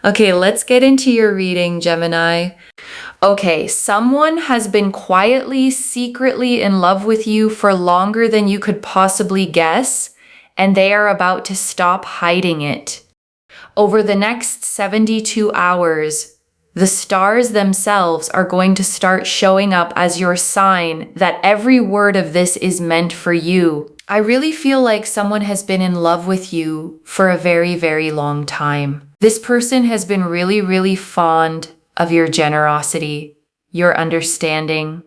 Okay, let's get into your reading, Gemini. Okay, someone has been quietly, secretly in love with you for longer than you could possibly guess, and they are about to stop hiding it. Over the next 72 hours, the stars themselves are going to start showing up as your sign that every word of this is meant for you. I really feel like someone has been in love with you for a very, very long time. This person has been really, really fond of your generosity, your understanding,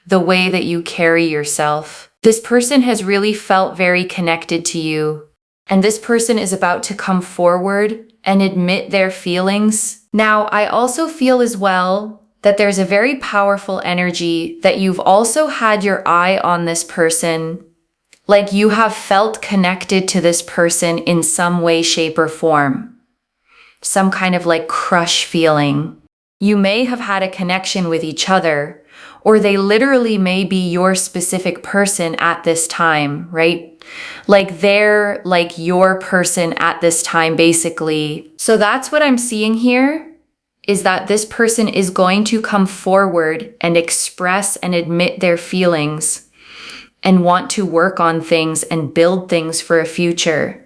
the way that you carry yourself. This person has really felt very connected to you, and this person is about to come forward and admit their feelings. Now, I also feel as well that there's a very powerful energy that you've also had your eye on this person, like you have felt connected to this person in some way, shape, or form. Some kind of like crush feeling. You may have had a connection with each other, or they literally may be your specific person at this time, right? Like they're like your person at this time, basically. So that's what I'm seeing here, is that this person is going to come forward and express and admit their feelings and want to work on things and build things for a future.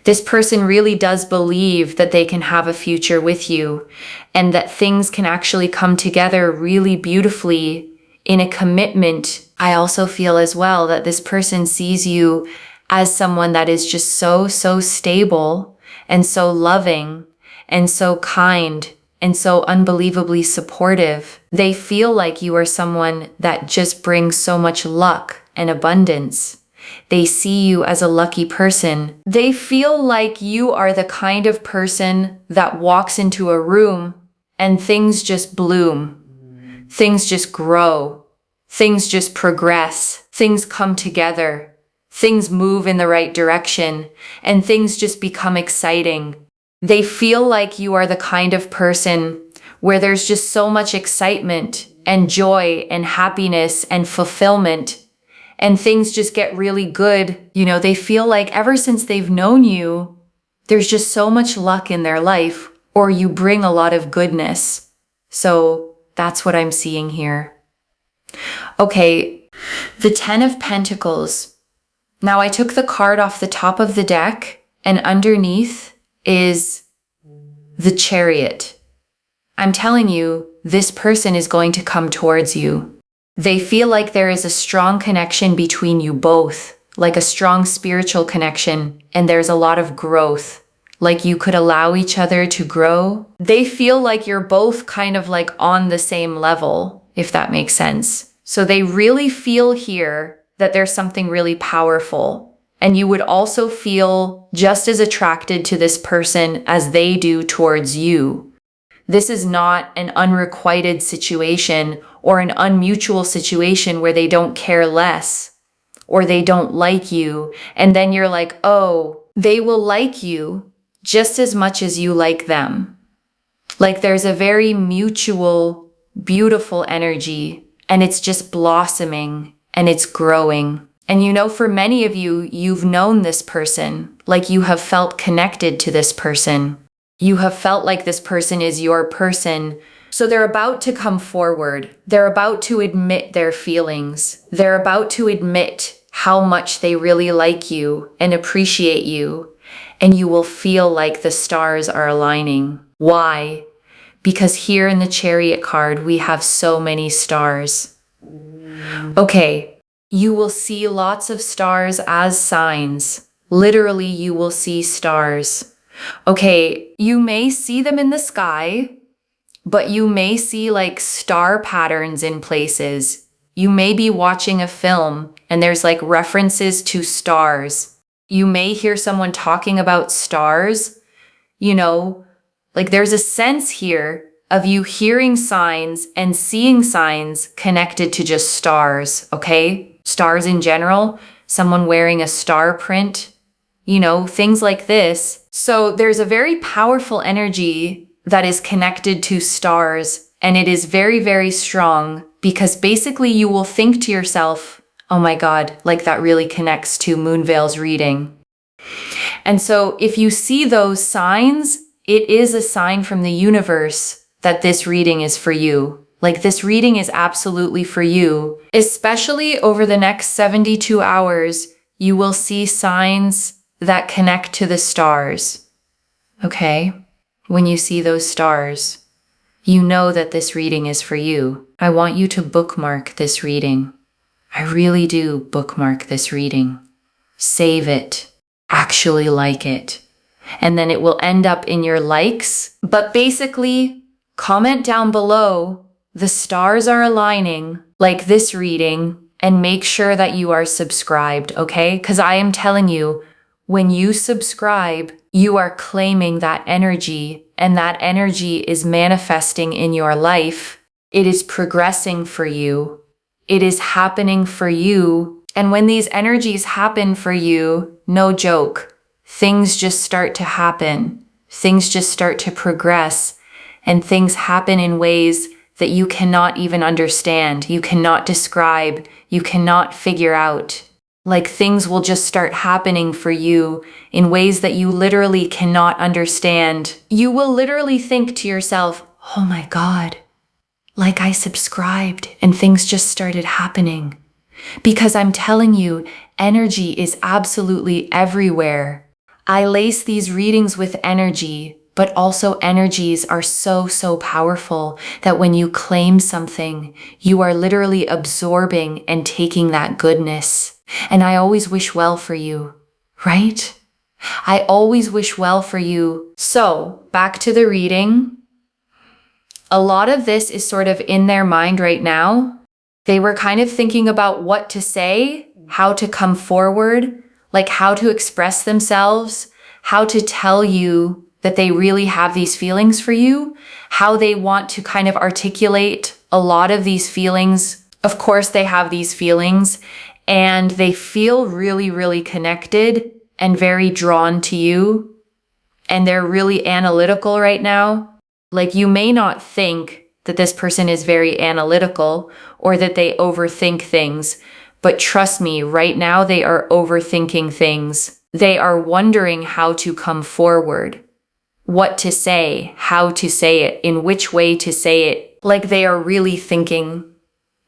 This person really does believe that they can have a future with you and that things can actually come together really beautifully in a commitment. I also feel as well that this person sees you as someone that is just so stable and so loving and so kind and so unbelievably supportive. They feel like you are someone that just brings so much luck and abundance. They see you as a lucky person. They feel like you are the kind of person that walks into a room and things just bloom. Things just grow. Things just progress. Things come together. Things move in the right direction, and things just become exciting. They feel like you are the kind of person where there's just so much excitement and joy and happiness and fulfillment, and things just get really good. You know, they feel like ever since they've known you, there's just so much luck in their life, or you bring a lot of goodness. So that's what I'm seeing here. Okay, the 10 of Pentacles. Now I took the card off the top of the deck, and underneath is the Chariot. I'm telling you, this person is going to come towards you. They feel like there is a strong connection between you both, like a strong spiritual connection, and there's a lot of growth, like you could allow each other to grow. They feel like you're both kind of like on the same level, if that makes sense. So they really feel here that there's something really powerful, and you would also feel just as attracted to this person as they do towards you. This is not an unrequited situation or an unmutual situation where they don't care less or they don't like you. And then you're like, oh, they will like you just as much as you like them. Like there's a very mutual, beautiful energy, and it's just blossoming and it's growing. And you know, for many of you, you've known this person, like you have felt connected to this person. You have felt like this person is your person. So they're about to come forward. They're about to admit their feelings. They're about to admit how much they really like you and appreciate you. And you will feel like the stars are aligning. Why? Because here in the Chariot card, we have so many stars. Okay, you will see lots of stars as signs. Literally, you will see stars. Okay, you may see them in the sky, but you may see like star patterns in places. You may be watching a film and there's like references to stars. You may hear someone talking about stars. You know, like there's a sense here of you hearing signs and seeing signs connected to just stars, okay? Stars in general, someone wearing a star print, you know, things like this. So there's a very powerful energy that is connected to stars, and it is very, very strong because basically you will think to yourself, oh my God, like that really connects to Moonveil's reading. And so if you see those signs, it is a sign from the universe that this reading is for you. Like, this reading is absolutely for you. Especially over the next 72 hours, you will see signs that connect to the stars. Okay? When you see those stars, you know that this reading is for you. I want you to bookmark this reading. I really do bookmark this reading. Save it. Actually like it. And then it will end up in your likes. But basically, comment down below, the stars are aligning, like this reading, and make sure that you are subscribed, okay? Because I am telling you, when you subscribe, you are claiming that energy, and that energy is manifesting in your life. It is progressing for you. It is happening for you. And when these energies happen for you, no joke, things just start to happen. Things just start to progress, and things happen in ways that you cannot even understand. You cannot describe. You cannot figure out. Like, things will just start happening for you in ways that you literally cannot understand. You will literally think to yourself, oh my God, like I subscribed and things just started happening. Because I'm telling you, energy is absolutely everywhere. I lace these readings with energy, but also energies are so powerful that when you claim something, you are literally absorbing and taking that goodness. And I always wish well for you, right? I always wish well for you. So, back to the reading. A lot of this is sort of in their mind right now. They were kind of thinking about what to say, how to come forward, like how to express themselves, how to tell you that they really have these feelings for you, how they want to kind of articulate a lot of these feelings. Of course, they have these feelings, and they feel really connected and very drawn to you. And they're really analytical right now. Like, you may not think that this person is very analytical or that they overthink things, but trust me, right now they are overthinking things. They are wondering how to come forward, what to say, how to say it, in which way to say it. Like, they are really thinking,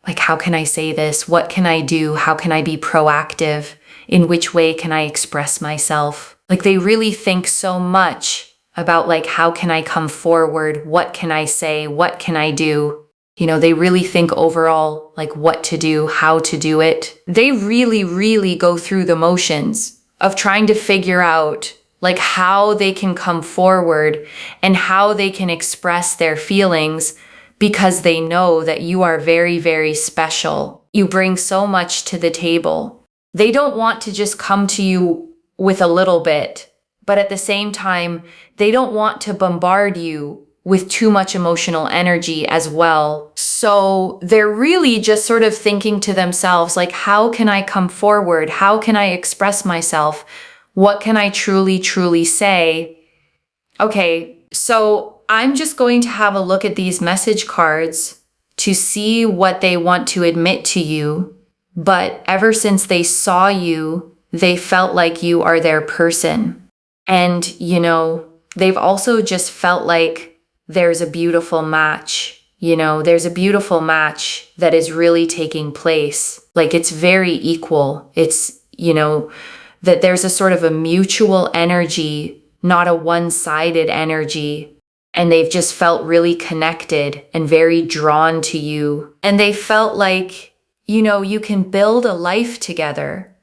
like, how can I say this? What can I do? How can I be proactive? In which way can I express myself? Like, they really think so much about, like, how can I come forward? What can I say? What can I do? You know, they really think overall, like, what to do, how to do it. They really go through the motions of trying to figure out, like, how they can come forward and how they can express their feelings, because they know that you are very special. You bring so much to the table. They don't want to just come to you with a little bit, but at the same time, they don't want to bombard you with too much emotional energy as well. So they're really just sort of thinking to themselves, like, how can I come forward? How can I express myself? What can I truly say? Okay, so I'm just going to have a look at these message cards to see what they want to admit to you. But ever since they saw you, they felt like you are their person. And, you know, they've also just felt like there's a beautiful match. You know, there's a beautiful match that is really taking place. Like, it's very equal. It's, you know, that there's a sort of a mutual energy, not a one-sided energy. And they've just felt really connected and very drawn to you. And they felt like, you know, you can build a life together.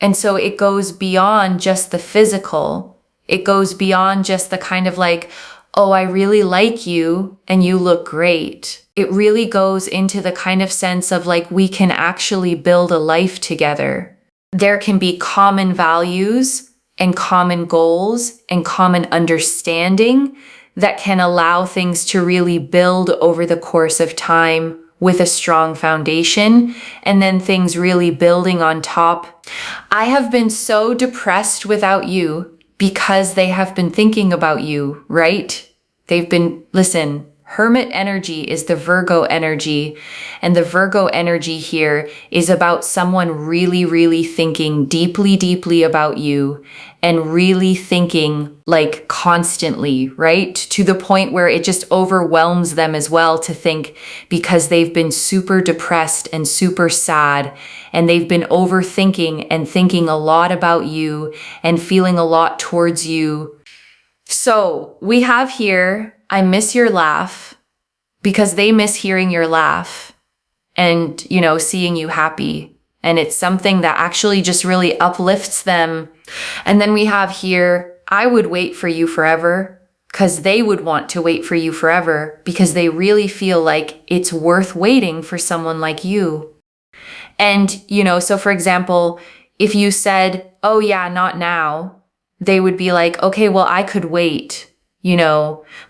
And so it goes beyond just the physical. It goes beyond just the kind of like, oh, I really like you and you look great. It really goes into the kind of sense of like, we can actually build a life together. There can be common values and common goals and common understanding that can allow things to really build over the course of time with a strong foundation, and then things really building on top. I have been so depressed without you because they have been thinking about you, right? They've been, listen, Hermit energy is the Virgo energy, and the Virgo energy here is about someone really, really thinking deeply, deeply about you and really thinking like constantly, right? To the point where it just overwhelms them as well to think, because they've been super depressed and super sad, and they've been overthinking and thinking a lot about you and feeling a lot towards you. So we have here, I miss your laugh, because they miss hearing your laugh and, seeing you happy. And it's something that actually just really uplifts them. And then we have here, I would wait for you forever, because they would want to wait for you forever because they really feel like it's worth waiting for someone like you. And, so for example, if you said, oh yeah, not now, they would be like, okay, well, I could wait.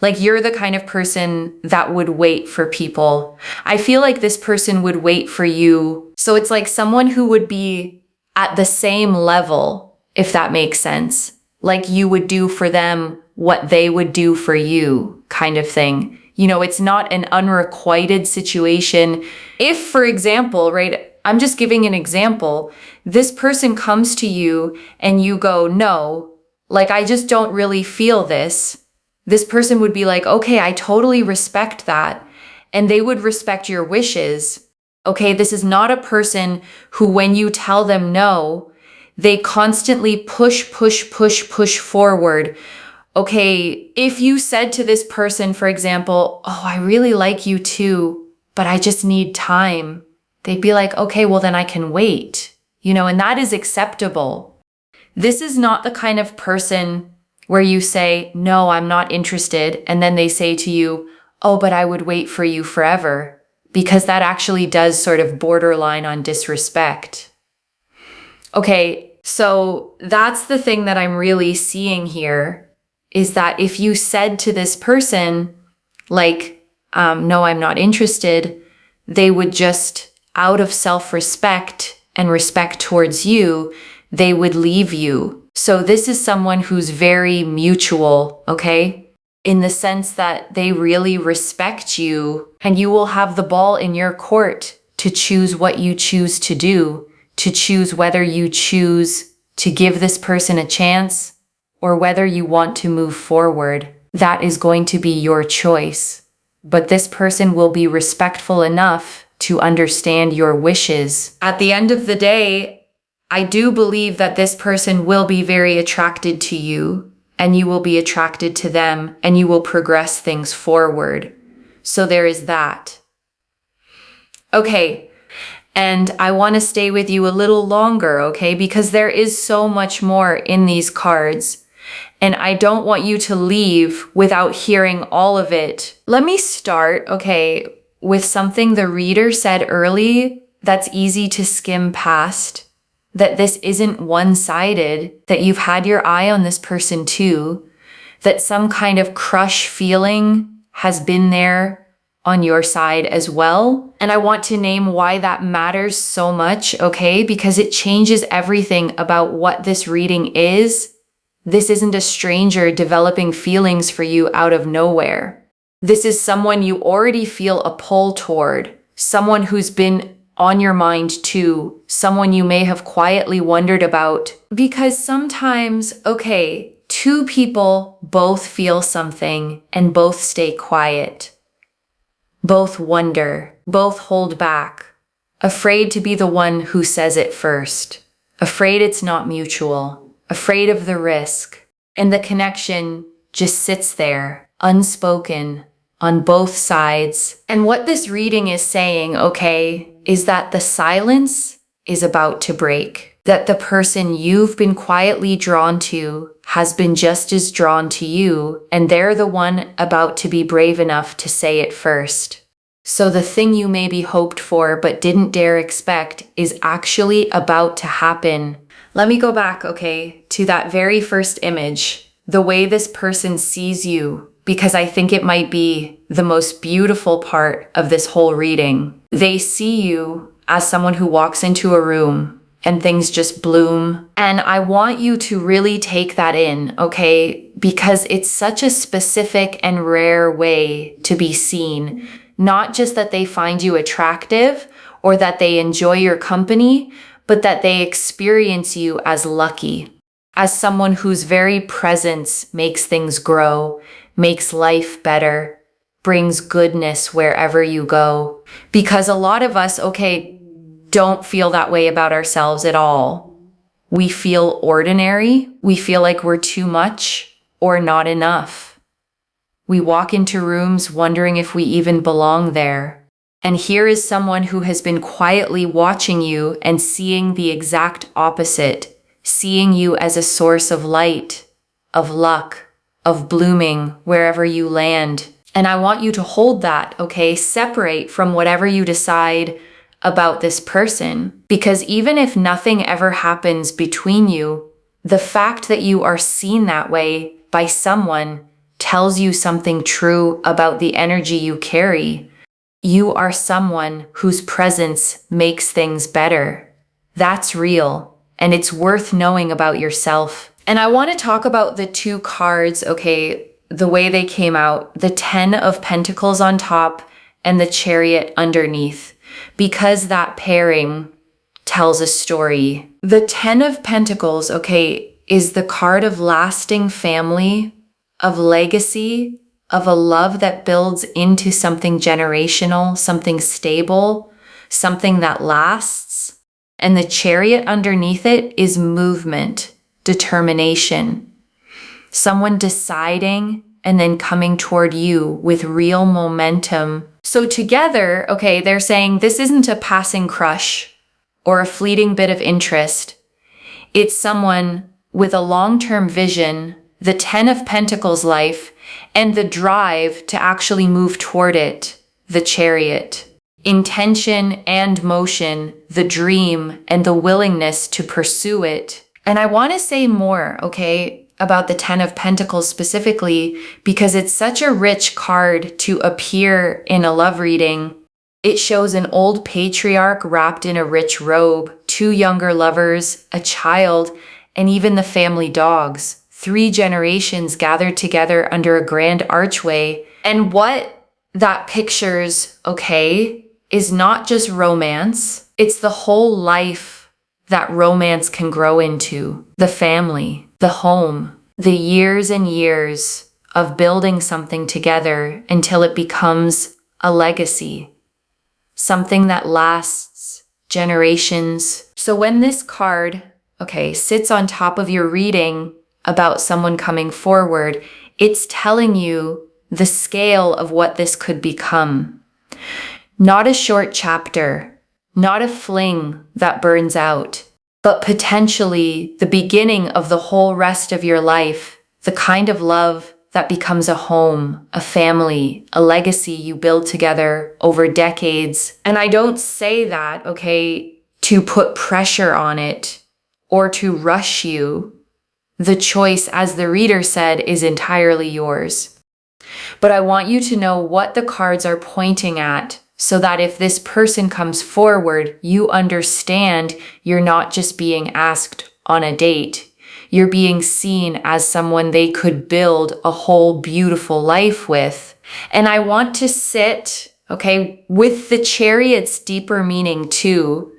Like you're the kind of person that would wait for people. I feel like this person would wait for you. So it's like someone who would be at the same level, if that makes sense. Like you would do for them what they would do for you, kind of thing. It's not an unrequited situation. If, for example, right, I'm just giving an example, this person comes to you and you go, no, like, I just don't really feel this. This person would be like, okay, I totally respect that. And they would respect your wishes. Okay, this is not a person who, when you tell them no, they constantly push forward. Okay, if you said to this person, for example, oh, I really like you too, but I just need time. They'd be like, okay, well then I can wait, and that is acceptable. This is not the kind of person where you say, no, I'm not interested. And then they say to you, oh, but I would wait for you forever, because that actually does sort of borderline on disrespect. Okay, so that's the thing that I'm really seeing here, is that if you said to this person, like, no, I'm not interested, they would just, out of self-respect and respect towards you, they would leave you. So this is someone who's very mutual, okay? In the sense that they really respect you, and you will have the ball in your court to choose what you choose to do, to choose whether you choose to give this person a chance or whether you want to move forward. That is going to be your choice. But this person will be respectful enough to understand your wishes. At the end of the day, I do believe that this person will be very attracted to you, and you will be attracted to them, and you will progress things forward. So there is that. Okay, and I want to stay with you a little longer, okay? Because there is so much more in these cards, and I don't want you to leave without hearing all of it. Let me start, okay, with something the reader said early that's easy to skim past. That this isn't one-sided, that you've had your eye on this person too, that some kind of crush feeling has been there on your side as well. And I want to name why that matters so much, okay? Because it changes everything about what this reading is. This isn't a stranger developing feelings for you out of nowhere. This is someone you already feel a pull toward, someone who's been on your mind too, someone you may have quietly wondered about. Because sometimes, okay, two people both feel something and both stay quiet. Both wonder, both hold back, afraid to be the one who says it first, afraid it's not mutual, afraid of the risk, and the connection just sits there, unspoken, on both sides. And what this reading is saying, okay, is that the silence is about to break. That the person you've been quietly drawn to has been just as drawn to you, and they're the one about to be brave enough to say it first. So the thing you maybe hoped for but didn't dare expect is actually about to happen. Let me go back, okay, to that very first image, the way this person sees you, because I think it might be the most beautiful part of this whole reading. They see you as someone who walks into a room and things just bloom. And I want you to really take that in, okay? Because it's such a specific and rare way to be seen. Not just that they find you attractive or that they enjoy your company, but that they experience you as lucky, as someone whose very presence makes things grow, makes life better, brings goodness wherever you go. Because a lot of us, okay, don't feel that way about ourselves at all. We feel ordinary. We feel like we're too much or not enough. We walk into rooms wondering if we even belong there. And here is someone who has been quietly watching you and seeing the exact opposite, seeing you as a source of light, of luck, of blooming wherever you land. And I want you to hold that, okay? Separate from whatever you decide about this person. Because even if nothing ever happens between you, the fact that you are seen that way by someone tells you something true about the energy you carry. You are someone whose presence makes things better. That's real, and it's worth knowing about yourself. And I want to talk about the two cards, okay, the way they came out, the 10 of Pentacles on top and the Chariot underneath, because that pairing tells a story. The 10 of Pentacles, okay, is the card of lasting family, of legacy, of a love that builds into something generational, something stable, something that lasts. And the Chariot underneath it is movement, determination, someone deciding and then coming toward you with real momentum. So together, okay, they're saying this isn't a passing crush or a fleeting bit of interest. It's someone with a long-term vision, the 10 of Pentacles life, and the drive to actually move toward it, the Chariot. Intention and motion, the dream and the willingness to pursue it. And I want to say more, okay, about the 10 of Pentacles specifically, because it's such a rich card to appear in a love reading. It shows an old patriarch wrapped in a rich robe, two younger lovers, a child, and even the family dogs. 3 generations gathered together under a grand archway. And what that pictures, okay, is not just romance. It's the whole life that romance can grow into. The family, the home, the years and years of building something together until it becomes a legacy, something that lasts generations. So when this card, okay, sits on top of your reading about someone coming forward, it's telling you the scale of what this could become. Not a short chapter, not a fling that burns out, but potentially the beginning of the whole rest of your life, the kind of love that becomes a home, a family, a legacy you build together over decades. And I don't say that, okay, to put pressure on it or to rush you. The choice, as the reader said, is entirely yours. But I want you to know what the cards are pointing at so that if this person comes forward, you understand you're not just being asked on a date. You're being seen as someone they could build a whole beautiful life with. And I want to sit, okay, with the Chariot's deeper meaning too,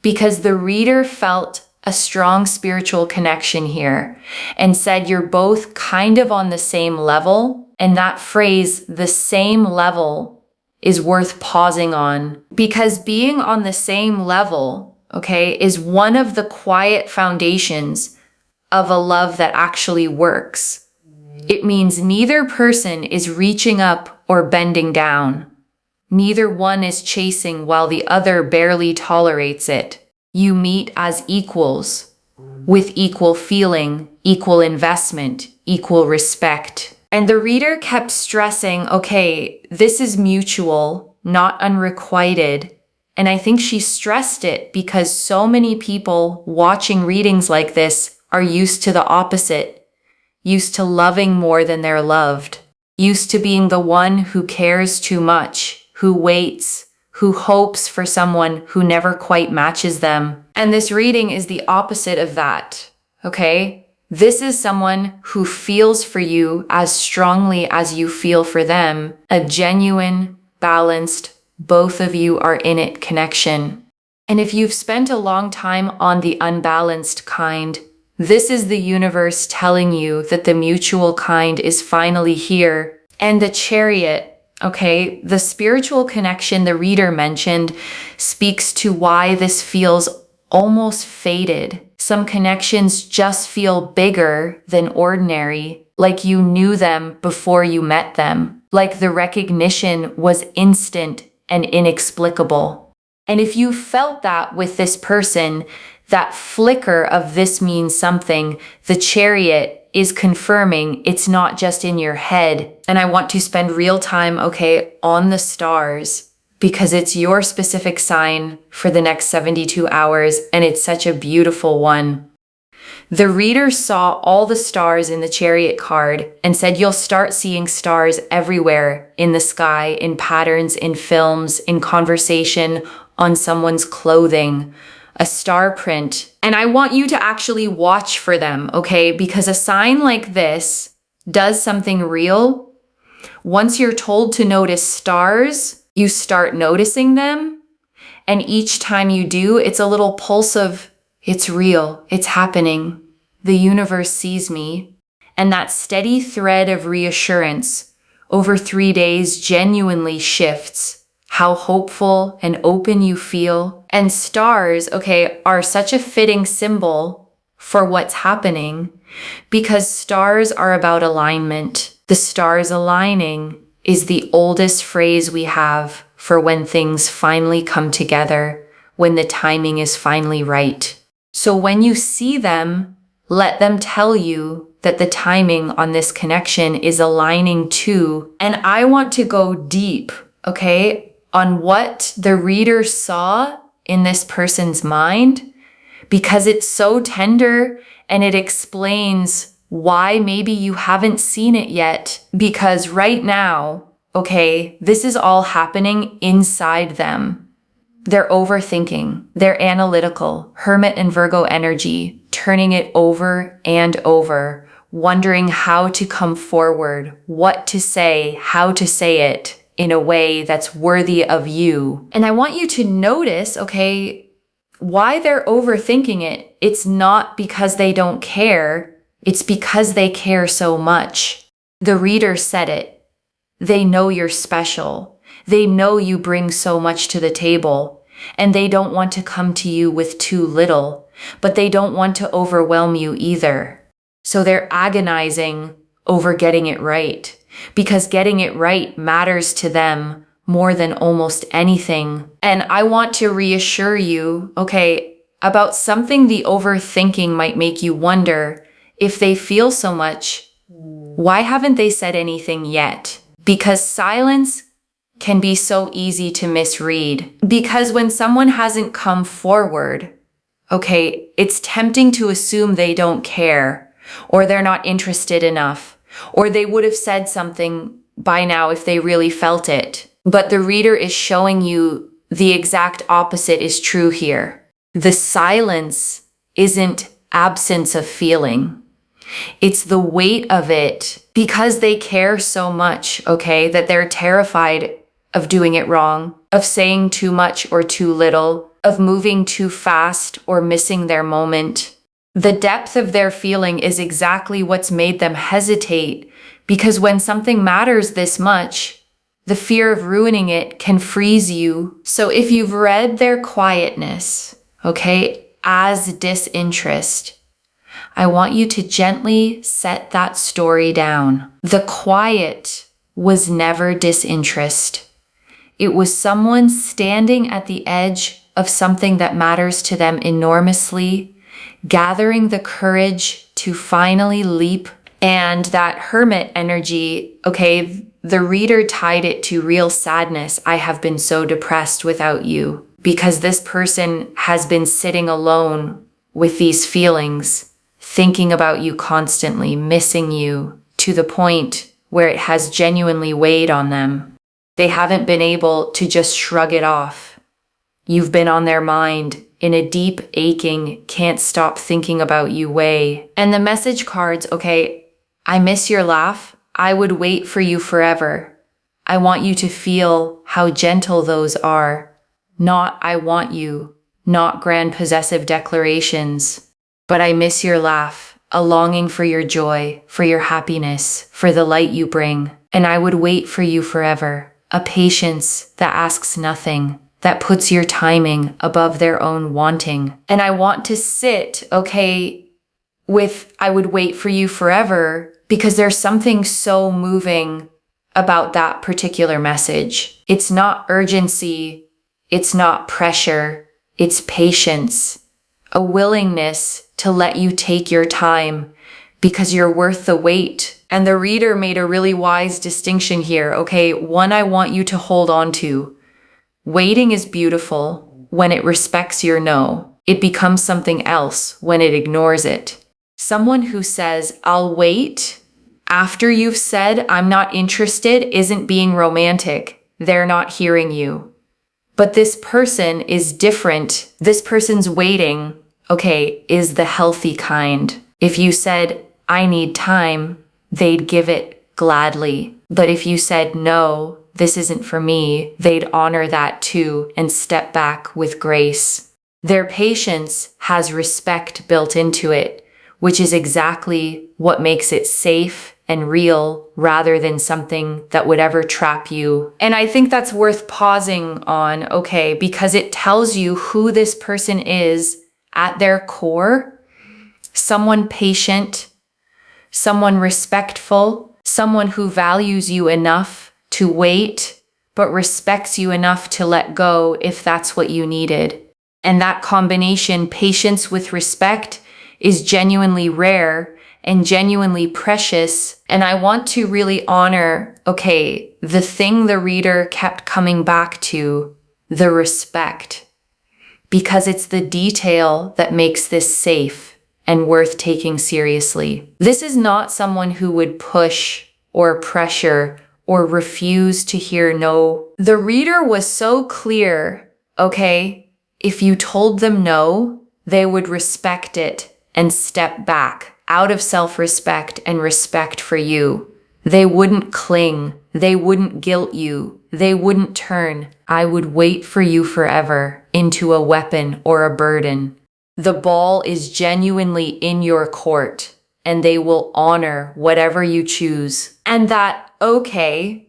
because the reader felt a strong spiritual connection here and said you're both kind of on the same level. And that phrase, the same level, is worth pausing on, because being on the same level, okay, is one of the quiet foundations of a love that actually works. It means neither person is reaching up or bending down. Neither one is chasing while the other barely tolerates it. You meet as equals, with equal feeling, equal investment, equal respect. And the reader kept stressing, okay, this is mutual, not unrequited. And I think she stressed it because so many people watching readings like this are used to the opposite, used to loving more than they're loved, used to being the one who cares too much, who waits, who hopes for someone who never quite matches them. And this reading is the opposite of that, okay? This is someone who feels for you as strongly as you feel for them, a genuine, balanced, both of you are in it connection. And if you've spent a long time on the unbalanced kind, this is the universe telling you that the mutual kind is finally here. And the Chariot, okay, the spiritual connection the reader mentioned speaks to why this feels almost fated. Some connections just feel bigger than ordinary, like you knew them before you met them, like the recognition was instant and inexplicable. And if you felt that with this person, that flicker of this means something, the Chariot is confirming it's not just in your head. And I want to spend real time, okay, on the stars, because it's your specific sign for the next 72 hours, and it's such a beautiful one. The reader saw all the stars in the Chariot card and said you'll start seeing stars everywhere in the sky, in patterns, in films, in conversation, on someone's clothing, a star print. And I want you to actually watch for them, okay? Because a sign like this does something real. Once you're told to notice stars, you start noticing them. And each time you do, it's a little pulse of, it's real, it's happening. The universe sees me. And that steady thread of reassurance over 3 days genuinely shifts how hopeful and open you feel. And stars, okay, are such a fitting symbol for what's happening because stars are about alignment. The stars aligning is the oldest phrase we have for when things finally come together, when the timing is finally right. So when you see them, let them tell you that the timing on this connection is aligning too. And I want to go deep, okay, on what the reader saw in this person's mind, because it's so tender and it explains why maybe you haven't seen it yet. Because right now, okay, this is all happening inside them. They're overthinking, they're analytical, Hermit and Virgo energy, turning it over and over, wondering how to come forward, what to say, how to say it in a way that's worthy of you. And I want you to notice, okay, why they're overthinking it. It's not because they don't care. It's because they care so much. The reader said it. They know you're special. They know you bring so much to the table, and they don't want to come to you with too little, but they don't want to overwhelm you either. So they're agonizing over getting it right, because getting it right matters to them more than almost anything. And I want to reassure you, okay, about something the overthinking might make you wonder if they feel so much, why haven't they said anything yet? Because silence can be so easy to misread. Because when someone hasn't come forward, okay, it's tempting to assume they don't care, or they're not interested enough, or they would have said something by now if they really felt it. But the reader is showing you the exact opposite is true here. The silence isn't absence of feeling. It's the weight of it, because they care so much, okay, that they're terrified of doing it wrong, of saying too much or too little, of moving too fast or missing their moment. The depth of their feeling is exactly what's made them hesitate, because when something matters this much, the fear of ruining it can freeze you. So if you've read their quietness, okay, as disinterest, I want you to gently set that story down. The quiet was never disinterest. It was someone standing at the edge of something that matters to them enormously, gathering the courage to finally leap. And that Hermit energy, okay, the reader tied it to real sadness. I have been so depressed without you, because this person has been sitting alone with these feelings, thinking about you constantly, missing you, to the point where it has genuinely weighed on them. They haven't been able to just shrug it off. You've been on their mind in a deep, aching, can't stop thinking about you way. And the message cards, okay, I miss your laugh. I would wait for you forever. I want you to feel how gentle those are. Not I want you, not grand possessive declarations, but I miss your laugh, a longing for your joy, for your happiness, for the light you bring. And I would wait for you forever. A patience that asks nothing, that puts your timing above their own wanting. And I want to sit, okay, with I would wait for you forever, because there's something so moving about that particular message. It's not urgency, it's not pressure, it's patience, a willingness to let you take your time because you're worth the wait. And the reader made a really wise distinction here. Okay, one I want you to hold on to. Waiting is beautiful when it respects your no. It becomes something else when it ignores it. Someone who says, I'll wait after you've said, I'm not interested, isn't being romantic. They're not hearing you. But this person is different. This person's waiting, okay, is the healthy kind. If you said, I need time, they'd give it gladly. But if you said, no, this isn't for me, they'd honor that too and step back with grace. Their patience has respect built into it, which is exactly what makes it safe and real rather than something that would ever trap you. And I think that's worth pausing on, okay, because it tells you who this person is at their core. Someone patient, someone respectful, someone who values you enough to wait, but respects you enough to let go if that's what you needed. And that combination, patience with respect, is genuinely rare and genuinely precious. And I want to really honor, okay, the thing the reader kept coming back to, the respect, because it's the detail that makes this safe and worth taking seriously. This is not someone who would push or pressure or refuse to hear no. The reader was so clear, okay, if you told them no, they would respect it and step back out of self-respect and respect for you. They wouldn't cling. They wouldn't guilt you. They wouldn't turn I would wait for you forever into a weapon or a burden. The ball is genuinely in your court, and they will honor whatever you choose. And that okay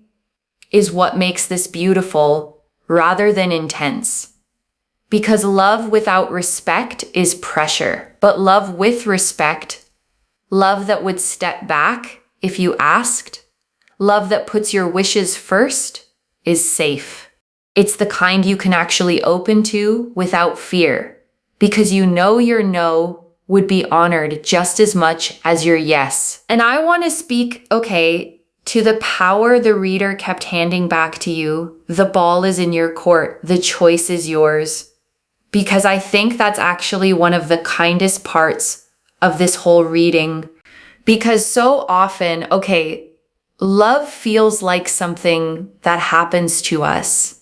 is what makes this beautiful rather than intense. Because love without respect is pressure, but love with respect, love that would step back if you asked, love that puts your wishes first, is safe. It's the kind you can actually open to without fear, because you know your no would be honored just as much as your yes. And I want to speak, okay, to the power the reader kept handing back to you. The ball is in your court. The choice is yours. Because I think that's actually one of the kindest parts of this whole reading. Because so often, okay, love feels like something that happens to us.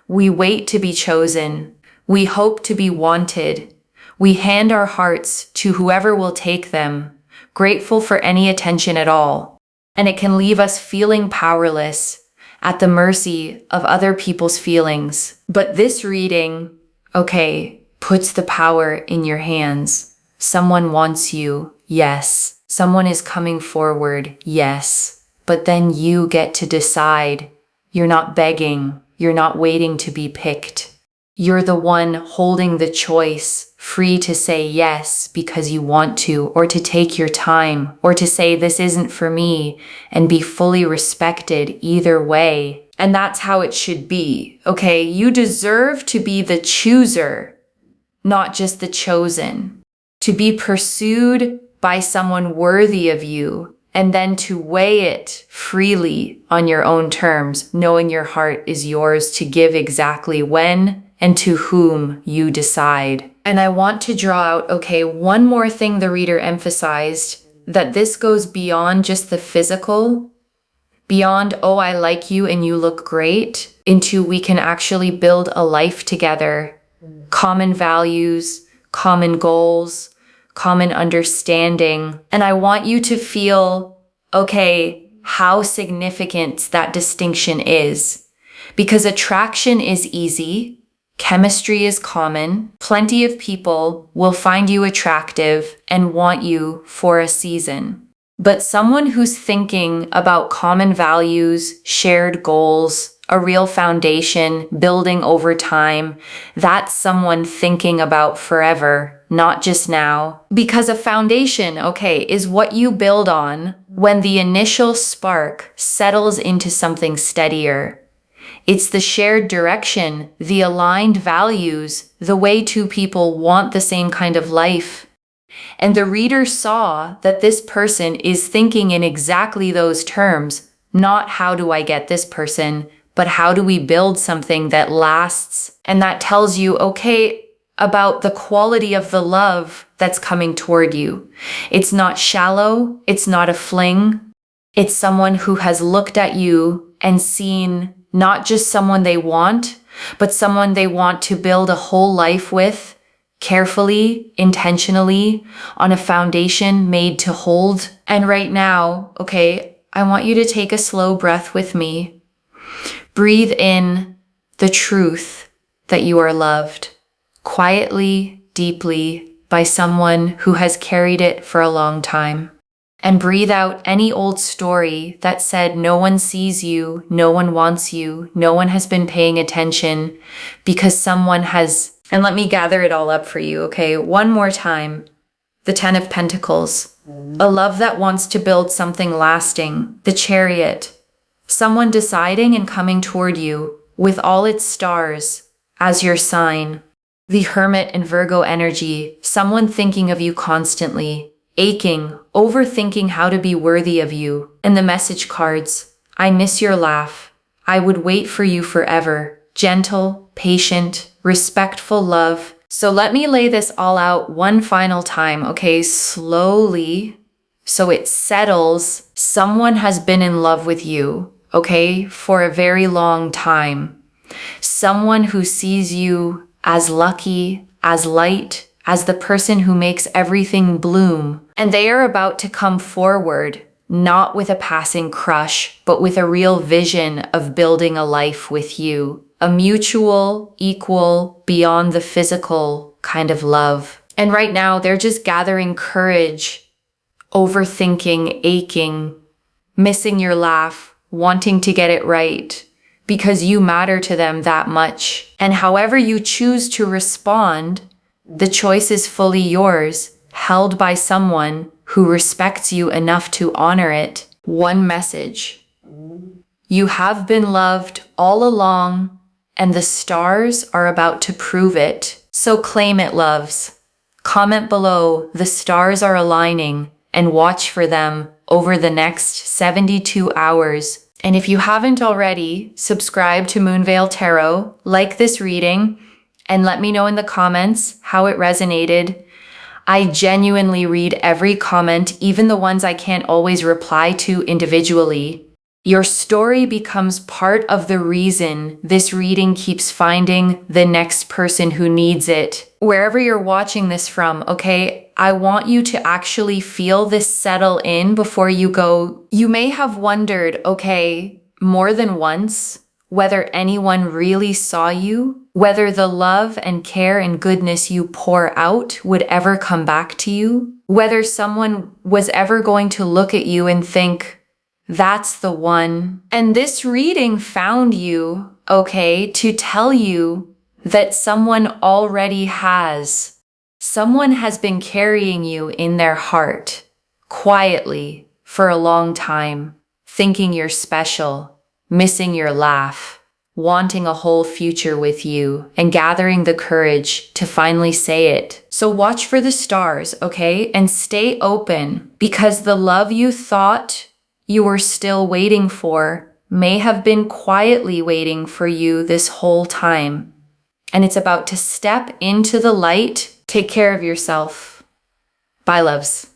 We wait to be chosen. We hope to be wanted. We hand our hearts to whoever will take them, grateful for any attention at all. And it can leave us feeling powerless, at the mercy of other people's feelings. But this reading, okay, puts the power in your hands. Someone wants you, yes. Someone is coming forward, yes. But then you get to decide. You're not begging. You're not waiting to be picked. You're the one holding the choice, free to say yes because you want to, or to take your time, or to say this isn't for me, and be fully respected either way. And that's how it should be, okay? You deserve to be the chooser, not just the chosen. To be pursued by someone worthy of you, and then to weigh it freely on your own terms, knowing your heart is yours to give exactly when and to whom you decide. And I want to draw out, okay, one more thing the reader emphasized, that this goes beyond just the physical, Beyond, oh, I like you and you look great, into we can actually build a life together. Common values, common goals, common understanding. And I want you to feel, okay, how significant that distinction is. Because attraction is easy. Chemistry is common. Plenty of people will find you attractive and want you for a season. But someone who's thinking about common values, shared goals, a real foundation, building over time, that's someone thinking about forever, not just now. Because a foundation, okay, is what you build on when the initial spark settles into something steadier. It's the shared direction, the aligned values, the way two people want the same kind of life. And the reader saw that this person is thinking in exactly those terms, not how do I get this person, but how do we build something that lasts? And that tells you, okay, about the quality of the love that's coming toward you. It's not shallow, it's not a fling. It's someone who has looked at you and seen not just someone they want, but someone they want to build a whole life with, carefully, intentionally, on a foundation made to hold. And right now, okay, I want you to take a slow breath with me. Breathe in the truth that you are loved, quietly, deeply, by someone who has carried it for a long time. And breathe out any old story that said no one sees you, no one wants you, no one has been paying attention because someone has. And let me gather it all up for you, okay? One more time. The 10 of Pentacles. A love that wants to build something lasting. The Chariot. Someone deciding and coming toward you with all its stars as your sign. The Hermit and Virgo energy. Someone thinking of you constantly. Aching, overthinking how to be worthy of you. And the message cards. I miss your laugh. I would wait for you forever. Gentle, patient, respectful love. So let me lay this all out one final time, okay? Slowly, so it settles. Someone has been in love with you, okay? For a very long time. Someone who sees you as lucky, as light, as the person who makes everything bloom. And they are about to come forward, not with a passing crush, but with a real vision of building a life with you. A mutual, equal, beyond the physical kind of love. And right now, they're just gathering courage, overthinking, aching, missing your laugh, wanting to get it right, because you matter to them that much. And however you choose to respond, the choice is fully yours, held by someone who respects you enough to honor it. One message. You have been loved all along, and the stars are about to prove it. So claim it, loves. Comment below, the stars are aligning, and watch for them over the next 72 hours. And if you haven't already, subscribe to Moonveil Tarot, like this reading, and let me know in the comments how it resonated. I genuinely read every comment, even the ones I can't always reply to individually. Your story becomes part of the reason this reading keeps finding the next person who needs it. Wherever you're watching this from, okay, I want you to actually feel this settle in before you go. You may have wondered, okay, more than once, whether anyone really saw you, whether the love and care and goodness you pour out would ever come back to you, whether someone was ever going to look at you and think, that's the one. And this reading found you, okay, to tell you that someone already has. Someone has been carrying you in their heart, quietly, for a long time, thinking you're special, missing your laugh, wanting a whole future with you, and gathering the courage to finally say it. So watch for the stars, okay? And stay open, because the love you thought you were still waiting for may have been quietly waiting for you this whole time. And it's about to step into the light. Take care of yourself. Bye, loves.